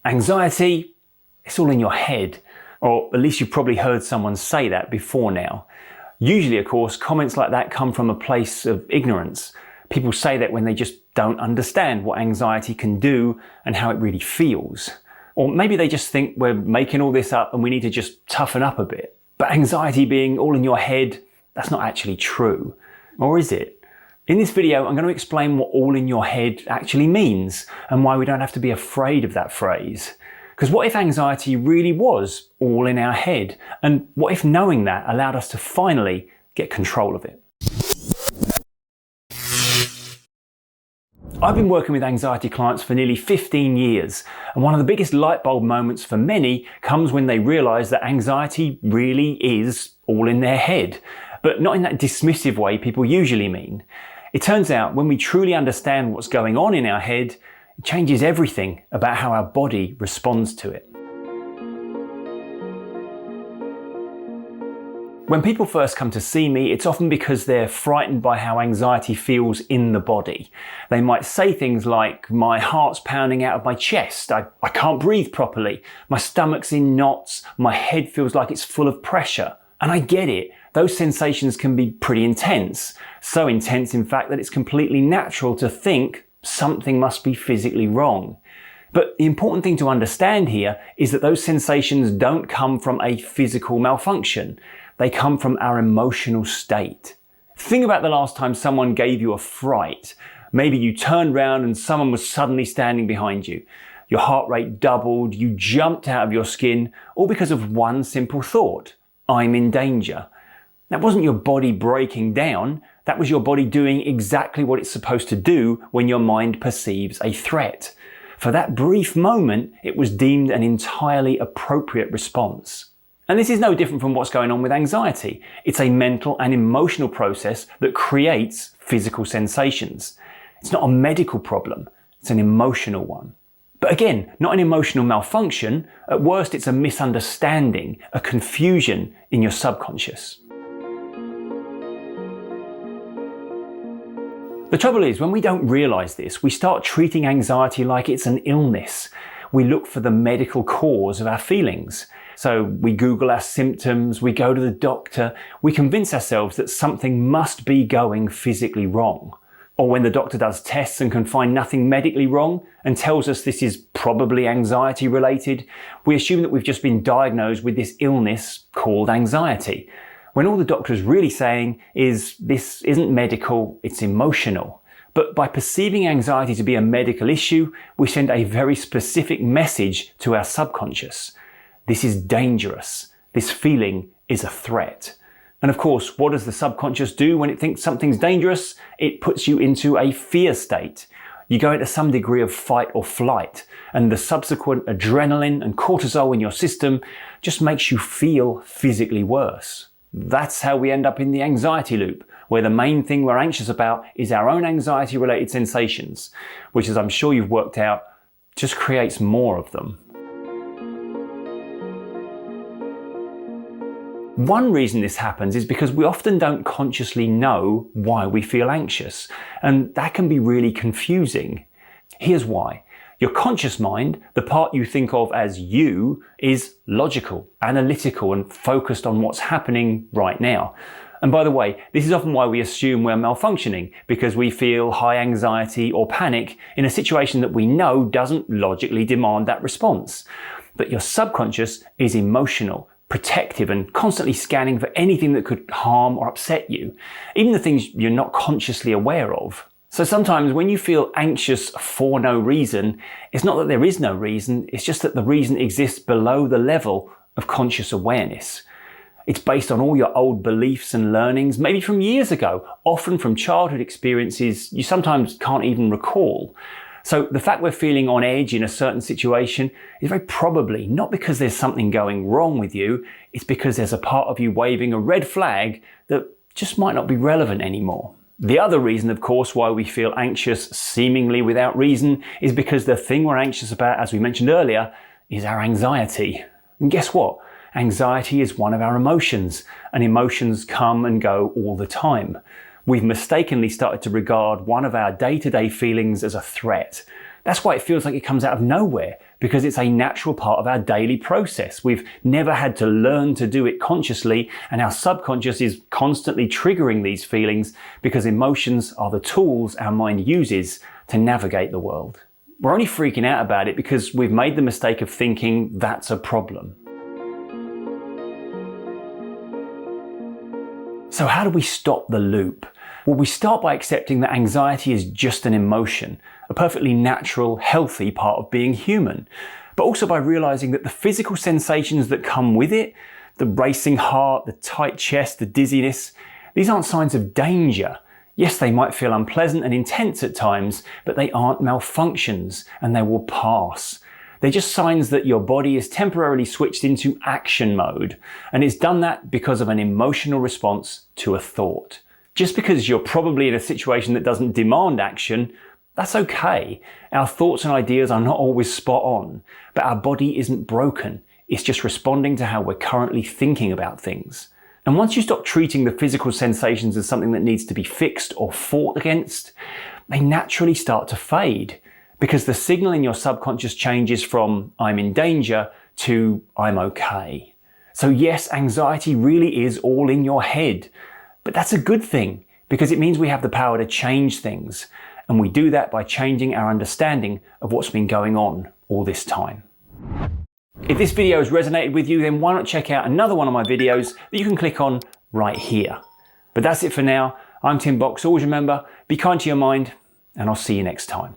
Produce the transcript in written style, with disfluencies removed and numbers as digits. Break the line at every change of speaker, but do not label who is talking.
Anxiety, it's all in your head, or at least you've probably heard someone say that before now. Usually, of course, comments like that come from a place of ignorance. People say that when they just don't understand what anxiety can do and how it really feels. Or maybe they just think we're making all this up and we need to just toughen up a bit. But anxiety being all in your head, that's not actually true. Or is it? In this video, I'm going to explain what all in your head actually means and why we don't have to be afraid of that phrase. Because what if anxiety really was all in our head? And what if knowing that allowed us to finally get control of it? I've been working with anxiety clients for nearly 15 years, and one of the biggest light bulb moments for many comes when they realise that anxiety really is all in their head, but not in that dismissive way people usually mean. It turns out when we truly understand what's going on in our head, it changes everything about how our body responds to it. When people first come to see me, it's often because they're frightened by how anxiety feels in the body. They might say things like, my heart's pounding out of my chest, I can't breathe properly, my stomach's in knots, my head feels like it's full of pressure. And I get it, those sensations can be pretty intense. So intense, in fact, that it's completely natural to think something must be physically wrong. But the important thing to understand here is that those sensations don't come from a physical malfunction. They come from our emotional state. Think about the last time someone gave you a fright. Maybe you turned round and someone was suddenly standing behind you. Your heart rate doubled, you jumped out of your skin, all because of one simple thought: I'm in danger. That wasn't your body breaking down, that was your body doing exactly what it's supposed to do when your mind perceives a threat. For that brief moment, it was deemed an entirely appropriate response. And this is no different from what's going on with anxiety. It's a mental and emotional process that creates physical sensations. It's not a medical problem, it's an emotional one. But again, not an emotional malfunction. At worst, it's a misunderstanding, a confusion in your subconscious. The trouble is, when we don't realise this, we start treating anxiety like it's an illness. We look for the medical cause of our feelings. So we Google our symptoms, we go to the doctor, we convince ourselves that something must be going physically wrong. Or when the doctor does tests and can find nothing medically wrong and tells us this is probably anxiety related, we assume that we've just been diagnosed with this illness called anxiety, when all the doctor's really saying is this isn't medical, it's emotional. But by perceiving anxiety to be a medical issue, we send a very specific message to our subconscious. This is dangerous. This feeling is a threat. And of course, what does the subconscious do when it thinks something's dangerous? It puts you into a fear state. You go into some degree of fight or flight, and the subsequent adrenaline and cortisol in your system just makes you feel physically worse. That's how we end up in the anxiety loop, where the main thing we're anxious about is our own anxiety-related sensations, which, as I'm sure you've worked out, just creates more of them. One reason this happens is because we often don't consciously know why we feel anxious, and that can be really confusing. Here's why. Your conscious mind, the part you think of as you, is logical, analytical, and focused on what's happening right now. And by the way, this is often why we assume we're malfunctioning, because we feel high anxiety or panic in a situation that we know doesn't logically demand that response. But your subconscious is emotional, protective, and constantly scanning for anything that could harm or upset you, even the things you're not consciously aware of. So sometimes when you feel anxious for no reason, it's not that there is no reason, it's just that the reason exists below the level of conscious awareness. It's based on all your old beliefs and learnings, maybe from years ago, often from childhood experiences you sometimes can't even recall. So the fact we're feeling on edge in a certain situation is very probably not because there's something going wrong with you, it's because there's a part of you waving a red flag that just might not be relevant anymore. The other reason, of course, why we feel anxious seemingly without reason is because the thing we're anxious about, as we mentioned earlier, is our anxiety. And guess what? Anxiety is one of our emotions, and emotions come and go all the time. We've mistakenly started to regard one of our day-to-day feelings as a threat. That's why it feels like it comes out of nowhere, because it's a natural part of our daily process. We've never had to learn to do it consciously, and our subconscious is constantly triggering these feelings because emotions are the tools our mind uses to navigate the world. We're only freaking out about it because we've made the mistake of thinking that's a problem. So how do we stop the loop? Well, we start by accepting that anxiety is just an emotion, a perfectly natural, healthy part of being human, but also by realizing that the physical sensations that come with it, the racing heart, the tight chest, the dizziness, these aren't signs of danger. Yes, they might feel unpleasant and intense at times, but they aren't malfunctions, and they will pass. They're just signs that your body is temporarily switched into action mode, and it's done that because of an emotional response to a thought. Just because you're probably in a situation that doesn't demand action, that's okay. Our thoughts and ideas are not always spot on, but our body isn't broken. It's just responding to how we're currently thinking about things. And once you stop treating the physical sensations as something that needs to be fixed or fought against, they naturally start to fade, because the signal in your subconscious changes from I'm in danger to I'm okay. So yes, anxiety really is all in your head. But that's a good thing, because it means we have the power to change things. And we do that by changing our understanding of what's been going on all this time. If this video has resonated with you, then why not check out another one of my videos that you can click on right here. But that's it for now. I'm Tim Box. Always remember, be kind to your mind, and I'll see you next time.